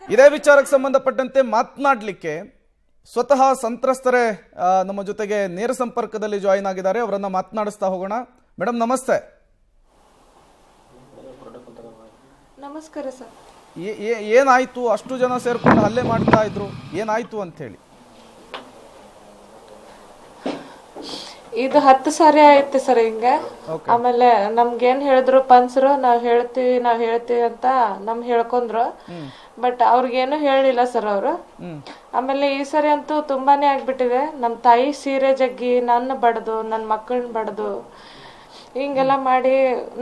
ಇದೇ ವಿಚಾರಕ್ಕೆ ಸಂಬಂಧಪಟ್ಟಂತೆ ಮಾತನಾಡಲಿಕ್ಕೆ ಸ್ವತಃ ಸಂತ್ರಸ್ತರೇ ನಮ್ಮ ಜೊತೆಗೆ ನೇರ ಸಂಪರ್ಕದಲ್ಲಿ ಜಾಯಿನ್ ಆಗಿದ್ದಾರೆ. ಅವರನ್ನ ಮಾತನಾಡಿಸ್ತಾ ಹೋಗೋಣ. ಮೇಡಮ್ ನಮಸ್ತೆ. ನಮಸ್ಕಾರ ಸರ್. ಏನಾಯ್ತು? ಅಷ್ಟು ಜನ ಸೇರ್ಕೊಂಡು ಹಲ್ಲೆ ಮಾಡ್ತಾ ಇದ್ರು, ಏನಾಯ್ತು ಅಂತ ಹೇಳಿ. ಇದು 10 ಸಾರಿ ಆಯ್ತು ಸರ್ ಹಿಂಗೆ. ಆಮೇಲೆ ನಮ್ಗೇನ್ ಹೇಳಿದ್ರು ಪಂಚರು, ನಾವ್ ಹೇಳ್ತೀವಿ ಅಂತ ಹೇಳ್ಕೊಂಡ್ರು. ಬಟ್ ಅವ್ರಿಗೇನು ಹೇಳಿಲ್ಲ ಸರ್ ಅವರು. ಆಮೇಲೆ ಈ ಸರಿ ಅಂತೂ ತುಂಬಾನೇ ಆಗ್ಬಿಟ್ಟಿದೆ. ನಮ್ ತಾಯಿ ಸೀರೆ ಜಗ್ಗಿ, ನನ್ನ ಬಡ್ದು, ನನ್ನ ಮಕ್ಕಳನ್ನ ಬಡ್ದು, ಹಿಂಗೆಲ್ಲ ಮಾಡಿ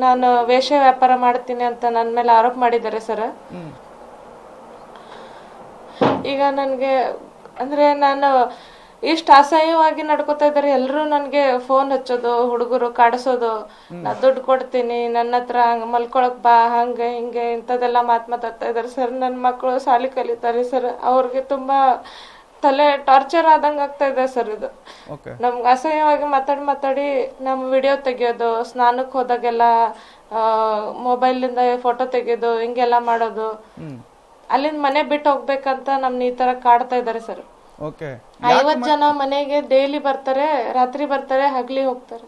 ನಾನು ವೇಶ್ಯ ವ್ಯಾಪಾರ ಮಾಡ್ತೀನಿ ಅಂತ ನನ್ನ ಮೇಲೆ ಆರೋಪ ಮಾಡಿದ್ದಾರೆ ಸರ್. ಈಗ ನನ್ಗೆ ಅಂದ್ರೆ ನಾನು ಇಷ್ಟ ಅಸಹ್ಯವಾಗಿ ನಡ್ಕೋತಾ ಇದಾರೆ. ಎಲ್ರು ನನ್ಗೆ ಫೋನ್ ಹಚ್ಚೋದು, ಹುಡುಗರು ಕಾಡಿಸೋದು, ನಾ ದುಡ್ಡು ಕೊಡ್ತೀನಿ, ನನ್ನ ಹತ್ರ ಮಲ್ಕೊಳಕ್ ಬಾ, ಹಂಗೆ ಹಿಂಗೆ ಇಂಥದೆಲ್ಲ ಮಾತಾಡ್ತಾ ಇದಾರೆ ಸರ್. ನನ್ನ ಮಕ್ಕಳು ಶಾಲಿ ಕಲಿತಾರೆ ಸರ್. ಅವ್ರಿಗೆ ತುಂಬಾ ತಲೆ ಟಾರ್ಚರ್ ಆದಂಗ ಆಗ್ತಾ ಇದೆ ಸರ್. ಇದು ನಮ್ಗೆ ಅಸಹ್ಯವಾಗಿ ಮಾತಾಡಿ ನಮ್ ವಿಡಿಯೋ ತೆಗಿಯೋದು, ಸ್ನಾನಕ್ಕೆ ಹೋದಾಗೆಲ್ಲ ಮೊಬೈಲಿಂದ ಫೋಟೋ ತೆಗಿಯೋದು, ಹಿಂಗೆಲ್ಲ ಮಾಡೋದು, ಅಲ್ಲಿಂದ ಮನೆ ಬಿಟ್ಟು ಹೋಗ್ಬೇಕಂತ ನಮ್ನ ಈ ತರ ಕಾಡ್ತಾ ಇದಾರೆ ಸರ್. 50 ಜನ ಮನೆಗೆ ಡೈಲಿ ಬರ್ತಾರೆ, ರಾತ್ರಿ ಬರ್ತಾರೆ, ಹಗ್ಲಿ ಹೋಗ್ತಾರೆ.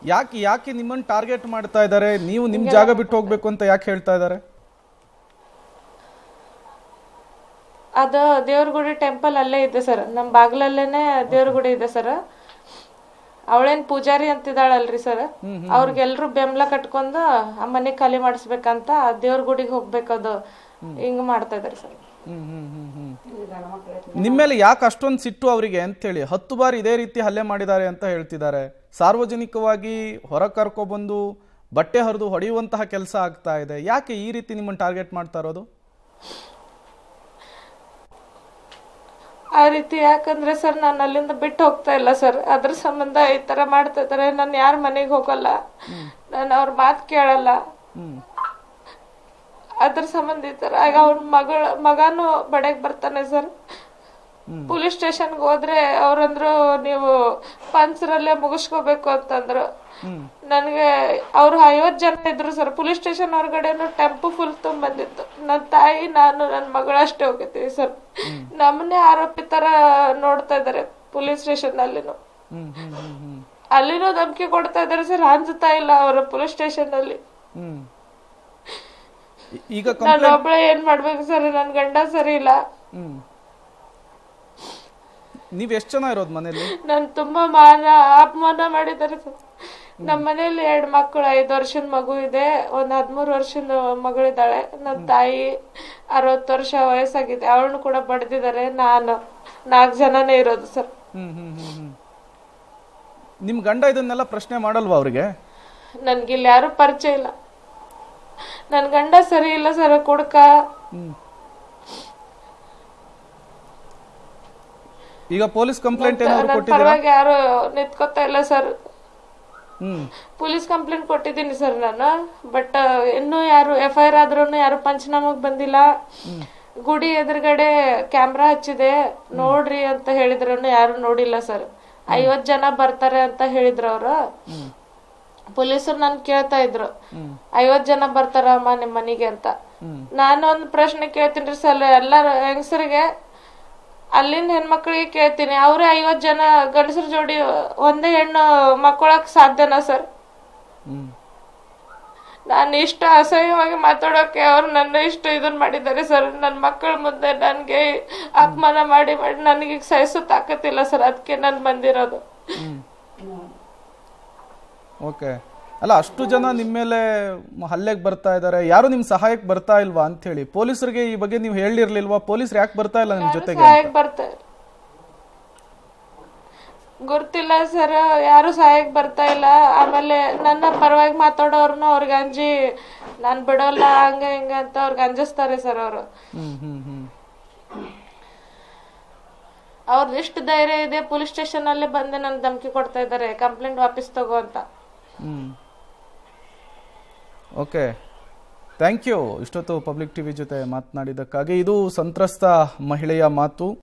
ಯಾಕೆ ನಿಮ್ಮನ್ನ ಟಾರ್ಗೆಟ್ ಮಾಡ್ತಾ ಇದಾರೆ? ನೀವು ನಿಮ್ ಜಾಗ ಬಿಟ್ಟು ಹೋಗ್ಬೇಕು ಅಂತ ಯಾಕೆ ಹೇಳ್ತಾ ಇದಾರೆ? ಅದು ದೇವ್ರ ಗುಡಿ ಟೆಂಪಲ್ ಅಲ್ಲೇ ಇದೆ ಸರ್, ನಮ್ ಬಾಗ್ಲಲ್ಲೇನೆ ದೇವ್ರ ಗುಡಿ ಇದೆ ಸರ್. ಅವಳೇನ್ ಪೂಜಾರಿ ಅಂತಿದ್ದಾಳಲ್ರಿ ಸರ್, ಅವ್ರಿಗೆಲ್ರು ಬೆಂಬಲ ಕಟ್ಕೊಂಡು ಆ ಮನೆ ಖಾಲಿ ಮಾಡಿಸ್ಬೇಕಂತ ದೇವ್ರ ಗುಡಿಗೆ ಹೋಗ್ಬೇಕದು ಹಿಂಗ್ ಮಾಡ್ತಾ ಇದಾರೆ ಸರ್. ನಿಮ್ಮೇಲೆ ಯಾಕೆ ಅಷ್ಟೊಂದು ಸಿಟ್ಟು ಅವರಿಗೆ ಅಂತ ಹೇಳಿ 10 ಬಾರಿ ಇದೇ ರೀತಿ ಹಲ್ಲೆ ಮಾಡಿದ್ದಾರೆ ಅಂತ ಹೇಳ್ತಿದ್ದಾರೆ. ಸಾರ್ವಜನಿಕವಾಗಿ ಹೊರ ಕರ್ಕೊಬಂದು ಬಟ್ಟೆ ಹರಿದು ಹೊಡೆಯುವಂತಹ ಕೆಲಸ ಆಗ್ತಾ ಇದೆ. ಯಾಕೆ ಈ ರೀತಿ ನಿಮ್ಮನ್ನು ಟಾರ್ಗೆಟ್ ಮಾಡ್ತಾ ಇರೋದು? ಆ ರೀತಿ ಯಾಕಂದ್ರೆ ಸರ್ ನಾನು ಅಲ್ಲಿಂದ ಬಿಟ್ಟು ಹೋಗ್ತಾ ಇಲ್ಲ ಸರ್. ಅದ್ರ ಸಂಬಂಧ ಈ ತರ ಮಾಡ್ತಾ ಇದಾರೆ. ನಾನು ಯಾರ ಮನೆಗೆ ಹೋಗಲ್ಲ, ನಾನು ಅವ್ರ ಮಾತು ಕೇಳಲ್ಲ. ಅದ್ರ ಸಂಬಂಧ ಈ ತರ ಆಗ ಅವ್ರ ಮಗನು ಬಡಗ್ ಬರ್ತಾನೆ ಸರ್. ಪೊಲೀಸ್ ಸ್ಟೇಷನ್ಗೆ ಹೋದ್ರೆ ಅವ್ರಂದ್ರು ನೀವು ಪಂಚರಲ್ಲೇ ಮುಗಿಸ್ಕೋಬೇಕು ಅಂತಂದ್ರು. ನನ್ಗೆ ಅವ್ರು 50 ಜನ ಇದ್ರು ಸರ್. ಪೊಲೀಸ್ ಸ್ಟೇಷನ್ ಹೊರಗಡೆನು ಟೆಂಪೋ ಫುಲ್ ತುಂಬ ಬಂದಿತ್ತು. ನನ್ನ ತಾಯಿ, ನಾನು, ನನ್ನ ಮಗಳಷ್ಟೇ ಹೋಗಿದ್ದೀವಿ ಸರ್. ನಮ್ಮನ್ನೇ ಆರೋಪಿ ತರ ನೋಡ್ತಾ ಇದಾರೆ ಪೊಲೀಸ್ ಸ್ಟೇಷನ್ ಅಲ್ಲಿನೂ ಧಮಕಿ ಕೊಡ್ತಾ ಇದಾರೆ ಸರ್. ಅನ್ಸುತ್ತಾ ಇಲ್ಲ ಅವರ ಪೊಲೀಸ್ ಸ್ಟೇಷನ್ ಅಲ್ಲಿ. ಈಗ ನಾನು ಒಬ್ಳೆ ಏನ್ ಮಾಡ್ಬೇಕು ಸರ್? ನನ್ ಗಂಡ ಸರಿ ಇಲ್ಲ. ನೀವ್ ಎಷ್ಟು ಜನ ಇರೋದು ಮನೇಲಿ? ನನ್ ತುಂಬಾ ಅಪಮಾನ ಮಾಡಿದ್ದಾರೆ ಸರ್. ನಮ್ಮ ಮನೇಲಿ 2 ಮಕ್ಕಳು, 5 ವರ್ಷದ ಮಗು ಇದೆ, ಒಂದ್ 13 ವರ್ಷದ ಮಗಳಿದ್ದಾಳೆ. ನನ್ ತಾಯಿ 60 ವರ್ಷ ವಯಸ್ಸಾಗಿದೆ, ಅವಳನ್ನು ಕೂಡ ಬಡ್ದಿದ್ದಾರೆ. ನಾನು 4 ಜನನೇ ಇರೋದು ಸರ್. ನಿಮ್ ಗಂಡ ಇದನ್ನೆಲ್ಲ ಪ್ರಶ್ನೆ ಮಾಡಲ್ವಾ ಅವ್ರಿಗೆ? ನನ್ಗಿಲ್ಲಿ ಯಾರು ಪರಿಚಯ ಇಲ್ಲ. ನನ್ ಗಂಡ ಸರಿ ಇಲ್ಲ ಸರ್, ಕುಡ್ಕ. ಈಗ ಪೊಲೀಸ್ ಕಂಪ್ಲೇಂಟ್ ಏನಾದ್ರು ಕೊಟ್ಟಿದ್ದೀರಾ? ಪರವಾಗಿ ಯಾರು ನಿಂತ್ಕೋತಾ ಇಲ್ಲ ಸರ್. ಪೊಲೀಸ್ ಕಂಪ್ಲೇಂಟ್ ಕೊಟ್ಟಿದ್ದೀನಿ ಸರ್ ನಾನು. ಬಟ್ ಇನ್ನು ಯಾರು FIR ಆದ್ರೂ ಯಾರು ಪಂಚನಾಮಕ್ ಬಂದಿಲ್ಲ. ಗುಡಿ ಎದುರುಗಡೆ ಕ್ಯಾಮ್ರಾ ಹಚ್ಚಿದೆ ನೋಡ್ರಿ ಅಂತ ಹೇಳಿದ್ರು, ಯಾರು ನೋಡಿಲ್ಲ ಸರ್. 50 ಜನ ಬರ್ತಾರೆ ಅಂತ ಹೇಳಿದ್ರು ಅವ್ರು. ಪೊಲೀಸರು ನನ್ ಕೇಳ್ತಾ ಇದ್ರು, 50 ಜನ ಬರ್ತಾರಮ್ಮ ನಿಮ್ ಮನೆಗೆ ಅಂತ. ನಾನು ಒಂದು ಪ್ರಶ್ನೆ ಕೇಳ್ತೀನಿ ಸರ್. ಎಲ್ಲಾರು ಹೆಂಗಸರಿಗೆ, ಅಲ್ಲಿಂದ ಹೆಣ್ಮಕ್ಳಿಗೆ ಕೇಳ್ತೀನಿ, ಅವ್ರೇ 50 ಜನ ಗಂಡಸರ ಜೋಡಿ ಒಂದೇ ಹೆಣ್ಣು ಮಕ್ಕಳಕ್ ಸಾಧ್ಯನಾ ಸರ್? ನಾನು ಇಷ್ಟ ಅಸಹ್ಯವಾಗಿ ಮಾತಾಡೋಕೆ ಅವ್ರು ನನ್ನ ಇಷ್ಟ ಇದನ್ ಮಾಡಿದ್ದಾರೆ ಸರ್. ನನ್ನ ಮಕ್ಕಳ ಮುಂದೆ ನನ್ಗೆ ಅಪಮಾನ ಮಾಡಿ ನನಗೆ ಸಹಿಸೋ ತಾಕತ್ತಿಲ್ಲ ಸರ್. ಅದಕ್ಕೆ ನಾನು ಬಂದಿರೋದು. ಓಕೆ. ಅಲ್ಲ, ಅಷ್ಟು ಜನ ನಿಮ್ಮ ಮೇಲೆ ಹಲ್ಲೆಗೆ ಬರ್ತಾ ಇದ್ದಾರೆ, ಯಾರು ನಿಮ್ ಸಹಾಯಕ್ಕೆ ಬರ್ತಾ ಇಲ್ವಾ ಅಂತ ಹೇಳಿ ಪೊಲೀಸರಿಗೆ ಈ ಬಗ್ಗೆ ನೀವು ಹೇಳಿರ್ಲಿಲ್ವಾ? ಪೊಲೀಸರು ಯಾಕೆ ಬರ್ತಾ ಇಲ್ಲ ನಿಮ್ ಜೊತೆಗೆ? ಸಹಾಯಕ್ಕೆ ಬರ್ತಾ ಗೊತ್ತಿಲ್ಲ ಸರ್, ಯಾರು ಸಹಾಯಕ್ಕೆ ಬರ್ತಾ ಇಲ್ಲ. ಆಮೇಲೆ ನನ್ನ ಪರವಾಗಿ ಮಾತಾಡೋರ್ನು ಅವ್ರಿಗೆ ಅಂಜಿ ನಾನ್ ಬಿಡೋಲ್ಲ ಹಂಗ ಹಿಂಗ ಅಂತ ಅವ್ರಿಗೆ ಅಂಜಿಸ್ತಾರೆ ಸರ್. ಅವರು ಅವ್ರದ್ದು ಎಷ್ಟು ಧೈರ್ಯ ಇದೆ, ಪೊಲೀಸ್ ಸ್ಟೇಷನ್ ಅಲ್ಲಿ ಬಂದು ನನ್ ಧಮಕಿ ಕೊಡ್ತಾ ಇದ್ದಾರೆ, ಕಂಪ್ಲೇಂಟ್ ವಾಪಸ್ ತಗೋ ಅಂತ. Okay, thank you. ಇಷ್ಟೊತ್ತು ಪಬ್ಲಿಕ್ ಟಿವಿ ಜೊತೆ ಮಾತನಾಡಿದ್ದಕ್ಕಾಗಿ. ಇದು ಸಂತ್ರಸ್ತ ಮಹಿಳೆಯ ಮಾತು.